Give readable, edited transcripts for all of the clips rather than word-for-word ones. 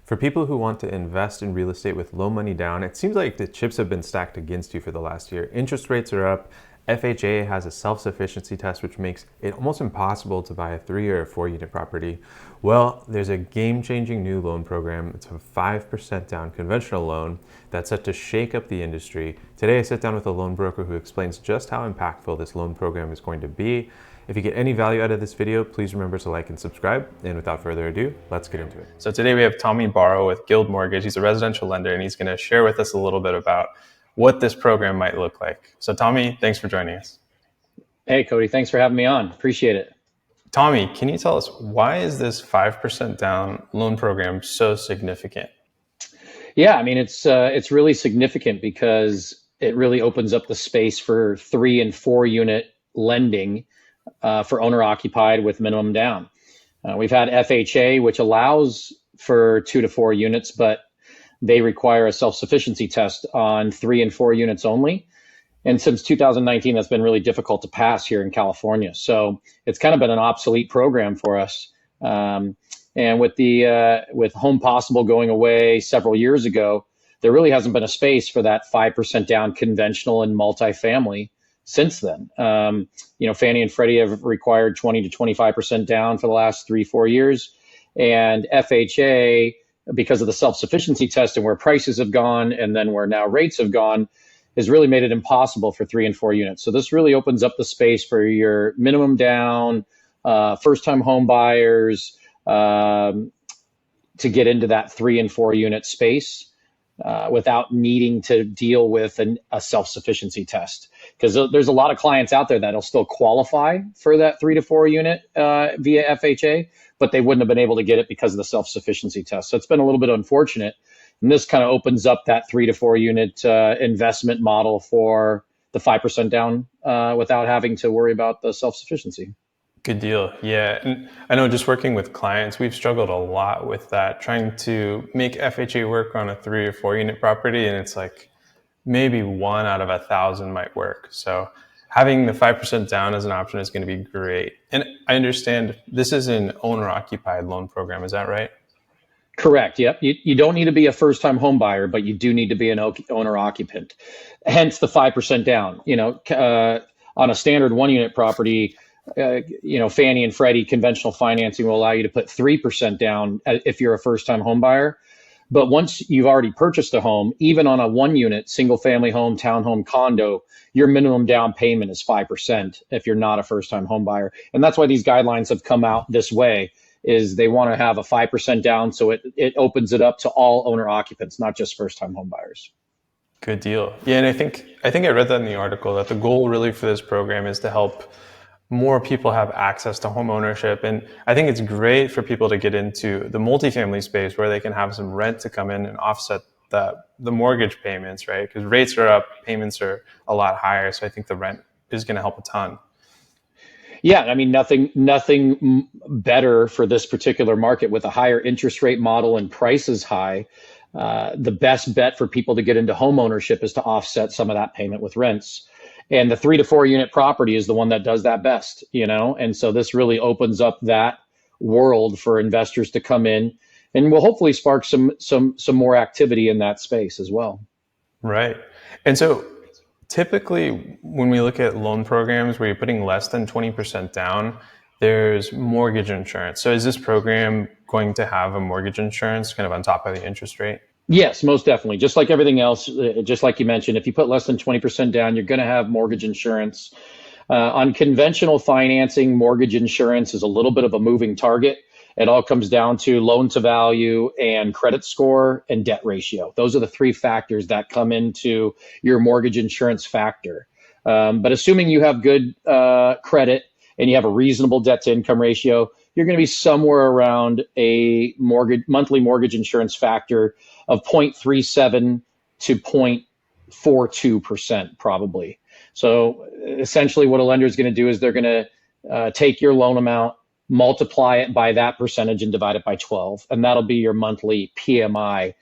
For people who want to invest in real estate with low money down, it seems like the chips have been stacked against you for the last year. Interest rates are up. FHA has a self-sufficiency test, which makes it almost impossible to buy a 3 or a 4 unit property. Well, there's a game-changing new loan program. It's a 5% down conventional loan that's set to shake up the industry. Today, I sit down with a loan broker who explains just how impactful this loan program is going to be. If you get any value out of this video, please remember to like and subscribe. And without further ado, let's get into it. So today we have Tommy Barro with Guild Mortgage. He's a residential lender, and he's going to share with us a little bit about what this program might look like. So Tommy, thanks for joining us. Hey, Cody, thanks for having me on. Appreciate it. Tommy, can you tell us, why is this 5% down loan program so significant? Yeah, I mean, it's really significant because it really opens up the space for 3 and 4 unit lending for owner occupied with minimum down. We've had FHA, which allows for 2 to 4 units, but they require a self-sufficiency test on 3 and 4 units only. And since 2019, that's been really difficult to pass here in California. So it's kind of been an obsolete program for us. And with Home Possible going away several years ago, there really hasn't been a space for that 5% down conventional and multifamily since then. Fannie and Freddie have required 20 to 25% down for the last 3-4 years. And FHA, because of the self-sufficiency test and where prices have gone and then where now rates have gone, has really made it impossible for 3 and 4 units. So this really opens up the space for your minimum down, first-time home buyers to get into that 3 and 4 unit space without needing to deal with a self-sufficiency test. Because there's a lot of clients out there that'll still qualify for that 3 to 4 unit via FHA, but they wouldn't have been able to get it because of the self-sufficiency test. So it's been a little bit unfortunate. And this kind of opens up that 3 to 4 unit investment model for the 5% down without having to worry about the self-sufficiency. Good deal. Yeah. And I know just working with clients, we've struggled a lot with that, trying to make FHA work on a 3 or 4 unit property. And it's like maybe 1 out of 1,000 might work. So having the 5% down as an option is going to be great. And I understand this is an owner occupied loan program. Is that right? Correct. Yep. You don't need to be a first-time home buyer, but you do need to be an owner occupant. Hence the 5% down. On a standard 1 unit property, Fannie and Freddie conventional financing will allow you to put 3% down if you're a first-time home buyer. But once you've already purchased a home, even on a 1 unit, single family home, townhome, condo, your minimum down payment is 5% if you're not a first-time home buyer. And that's why these guidelines have come out this way, is they want to have a 5% down. So it opens it up to all owner occupants, not just first-time home buyers. Good deal. Yeah. And I think I read that in the article that the goal really for this program is to help more people have access to home ownership. And I think it's great for people to get into the multifamily space where they can have some rent to come in and offset the mortgage payments, right? Because rates are up, payments are a lot higher. So I think the rent is going to help a ton. Yeah, I mean, nothing better for this particular market with a higher interest rate model and prices high. The best bet for people to get into home ownership is to offset some of that payment with rents. And the 3 to 4 unit property is the one that does that best, And so this really opens up that world for investors to come in, and will hopefully spark some more activity in that space as well. Right. And so typically when we look at loan programs where you're putting less than 20% down, there's mortgage insurance. So is this program going to have a mortgage insurance kind of on top of the interest rate? Yes, most definitely. Just like everything else, just like you mentioned, if you put less than 20% down, you're going to have mortgage insurance. On conventional financing, mortgage insurance is a little bit of a moving target. It all comes down to loan to value and credit score and debt ratio. Those are the 3 factors that come into your mortgage insurance factor. But assuming you have good credit and you have a reasonable debt to income ratio, you're going to be somewhere around a monthly mortgage insurance factor of 0.37 to 0.42% probably. So essentially what a lender is going to do is they're going to take your loan amount, multiply it by that percentage and divide it by 12. And that'll be your monthly PMI.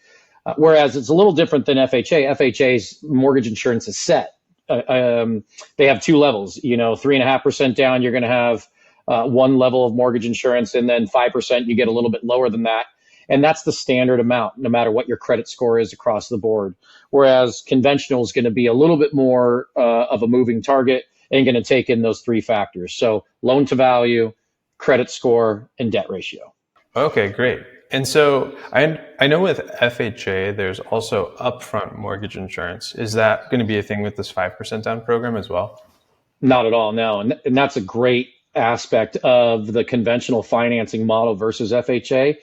Whereas it's a little different than FHA. FHA's mortgage insurance is set. They have 2 levels, 3.5% down, you're going to have 1 level of mortgage insurance, and then 5%, you get a little bit lower than that. And that's the standard amount, no matter what your credit score is across the board. Whereas conventional is going to be a little bit more of a moving target and going to take in those three factors. So loan to value, credit score, and debt ratio. Okay, great. And so I know with FHA, there's also upfront mortgage insurance. Is that going to be a thing with this 5% down program as well? Not at all, no. And that's a great aspect of the conventional financing model versus FHA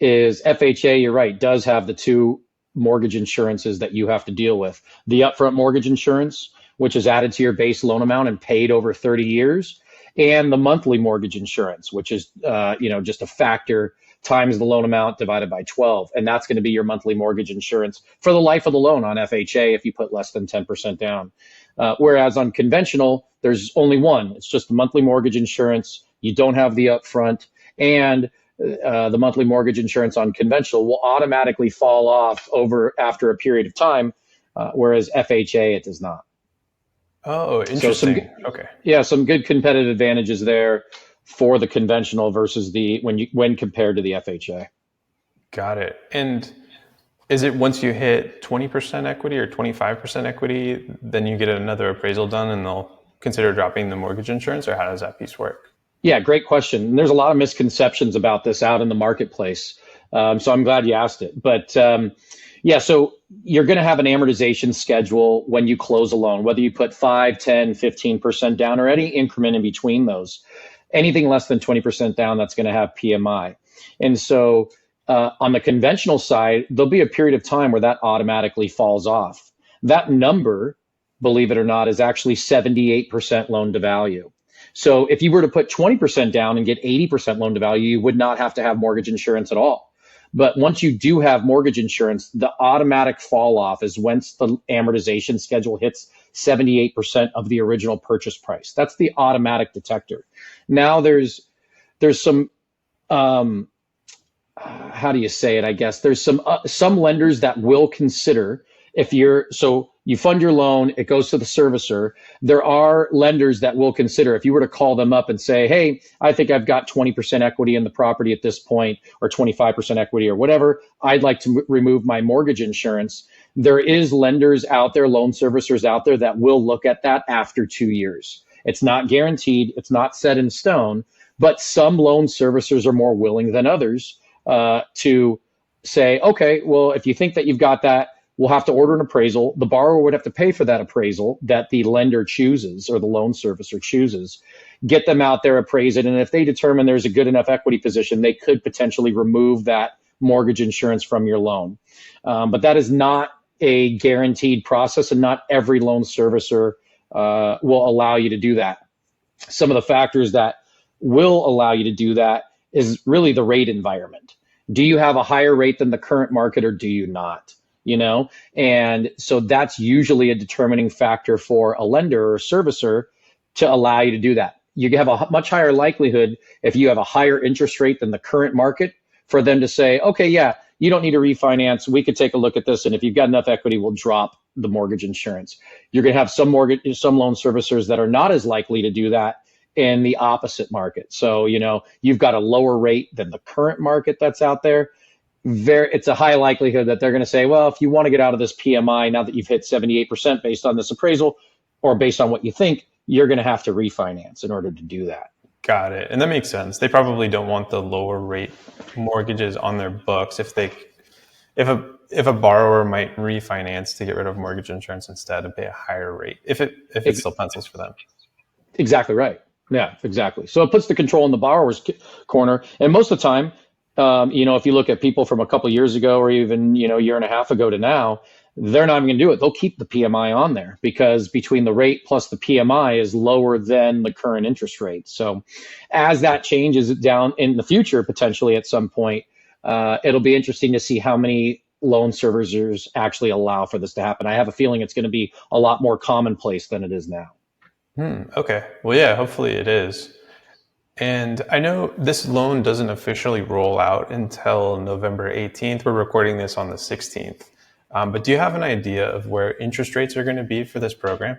is FHA, you're right, does have the two mortgage insurances that you have to deal with. The upfront mortgage insurance, which is added to your base loan amount and paid over 30 years, and the monthly mortgage insurance, which is just a factor times the loan amount divided by 12. And that's going to be your monthly mortgage insurance for the life of the loan on FHA if you put less than 10% down. Whereas on conventional, there's only one. It's just the monthly mortgage insurance. You don't have the upfront, and the monthly mortgage insurance on conventional will automatically fall off after a period of time, whereas FHA, it does not. Oh, So interesting. Okay. some good competitive advantages there for the conventional versus when compared to the FHA. Got it. And is it once you hit 20% equity or 25% equity, then you get another appraisal done and they'll consider dropping the mortgage insurance, or how does that piece work? Yeah, great question. And there's a lot of misconceptions about this out in the marketplace. So I'm glad you asked it. But yeah, so you're going to have an amortization schedule when you close a loan, whether you put 5, 10, 15% down or any increment in between those. Anything less than 20% down, that's going to have PMI. And so on the conventional side, there'll be a period of time where that automatically falls off. That number, believe it or not, is actually 78% loan to value. So if you were to put 20% down and get 80% loan to value, you would not have to have mortgage insurance at all. But once you do have mortgage insurance, the automatic fall off is once the amortization schedule hits 78% of the original purchase price. That's the automatic detector. Now there's some how do you say it? I guess there's some lenders that will consider so you fund your loan, it goes to the servicer. There are lenders that will consider if you were to call them up and say, hey, I think I've got 20% equity in the property at this point, or 25% equity or whatever. I'd like to remove my mortgage insurance. There is lenders out there, loan servicers out there that will look at that after 2 years. It's not guaranteed. It's not set in stone, but some loan servicers are more willing than others to say, okay, well, if you think that you've got that, we'll have to order an appraisal. The borrower would have to pay for that appraisal that the lender chooses or the loan servicer chooses. Get them out there, appraise it. And if they determine there's a good enough equity position, they could potentially remove that mortgage insurance from your loan. But that is not a guaranteed process, and not every loan servicer will allow you to do that. Some of the factors that will allow you to do that is really the rate environment. Do you have a higher rate than the current market, or do you not? And so that's usually a determining factor for a lender or servicer to allow you to do that. You have a much higher likelihood if you have a higher interest rate than the current market for them to say, okay, yeah, you don't need to refinance. We could take a look at this. And if you've got enough equity, we'll drop the mortgage insurance. You're going to have some loan servicers that are not as likely to do that in the opposite market. So, you've got a lower rate than the current market that's out there. It's a high likelihood that they're going to say, well, if you want to get out of this PMI now that you've hit 78% based on this appraisal or based on what you think, you're going to have to refinance in order to do that. Got it. And that makes sense. They probably don't want the lower rate mortgages on their books if a borrower might refinance to get rid of mortgage insurance instead and pay a higher rate if it still pencils for them. Exactly right. Yeah, exactly. So it puts the control in the borrower's corner. And most of the time, if you look at people from a couple of years ago or even, year and a half ago to now, they're not even going to do it. They'll keep the PMI on there because between the rate plus the PMI is lower than the current interest rate. So as that changes down in the future, potentially at some point, it'll be interesting to see how many loan servicers actually allow for this to happen. I have a feeling it's going to be a lot more commonplace than it is now. Okay. Well, yeah, hopefully it is. And I know this loan doesn't officially roll out until November 18th. We're recording this on the 16th. But do you have an idea of where interest rates are going to be for this program?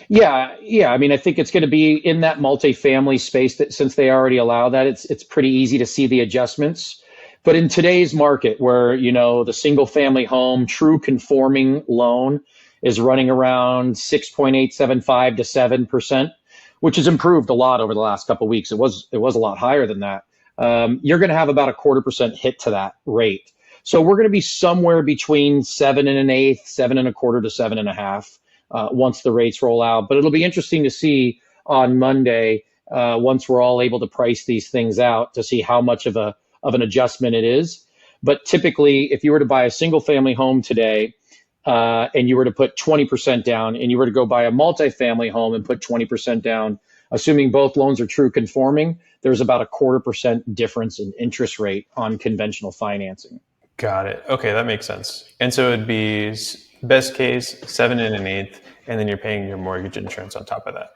Yeah. I mean, I think it's going to be in that multifamily space that since they already allow that, it's pretty easy to see the adjustments. But in today's market where, the single family home true conforming loan is running around 6.875 to 7%, which has improved a lot over the last couple of weeks. It was a lot higher than that. You're going to have about a 0.25% hit to that rate. So we're going to be somewhere between 7 1/8, 7 1/4 to 7 1/2 once the rates roll out. But it'll be interesting to see on Monday, once we're all able to price these things out, to see how much of an adjustment it is. But typically, if you were to buy a single family home today, and you were to put 20% down, and you were to go buy a multifamily home and put 20% down, assuming both loans are true conforming, there's about a 0.25% difference in interest rate on conventional financing. Got it. Okay, that makes sense. And so it'd be best case 7 1/8, and then you're paying your mortgage insurance on top of that.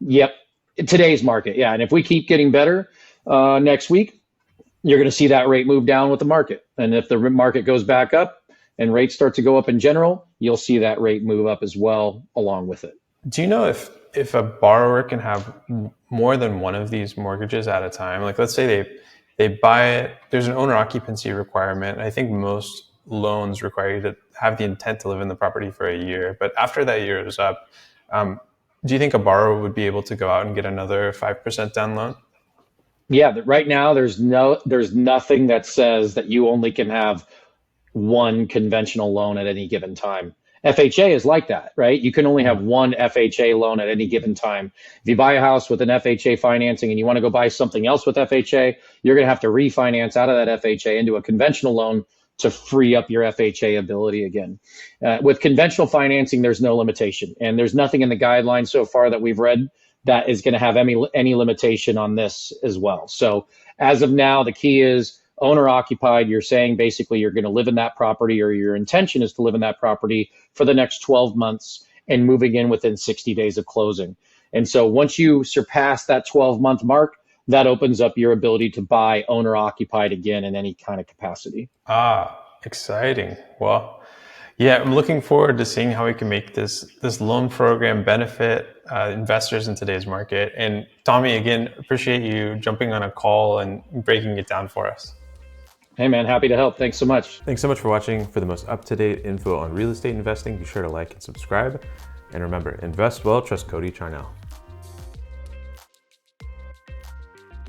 Yep, in today's market, yeah. And if we keep getting better next week, you're going to see that rate move down with the market. And if the market goes back up and rates start to go up in general, you'll see that rate move up as well along with it. Do you know if a borrower can have more than one of these mortgages at a time? Like, let's say they buy it, there's an owner occupancy requirement. I think most loans require you to have the intent to live in the property for a year. But after that year is up, do you think a borrower would be able to go out and get another 5% down loan? Yeah, right now there's nothing that says that you only can have one conventional loan at any given time. FHA is like that, right? You can only have one FHA loan at any given time. If you buy a house with an FHA financing and you want to go buy something else with FHA, you're going to have to refinance out of that FHA into a conventional loan to free up your FHA ability again. With conventional financing, there's no limitation, and there's nothing in the guidelines so far that we've read that is going to have any limitation on this as well. So as of now, the key is owner occupied. You're saying basically you're going to live in that property, or your intention is to live in that property for the next 12 months and moving in within 60 days of closing. And so once you surpass that 12-month mark, that opens up your ability to buy owner occupied again in any kind of capacity. Exciting. Well, yeah, I'm looking forward to seeing how we can make this loan program benefit investors in today's market. And Tommy, again, appreciate you jumping on a call and breaking it down for us. Hey man, happy to help. Thanks so much. Thanks so much for watching. For the most up-to-date info on real estate investing, be sure to like and subscribe. And remember, invest well, trust Cody Charnell.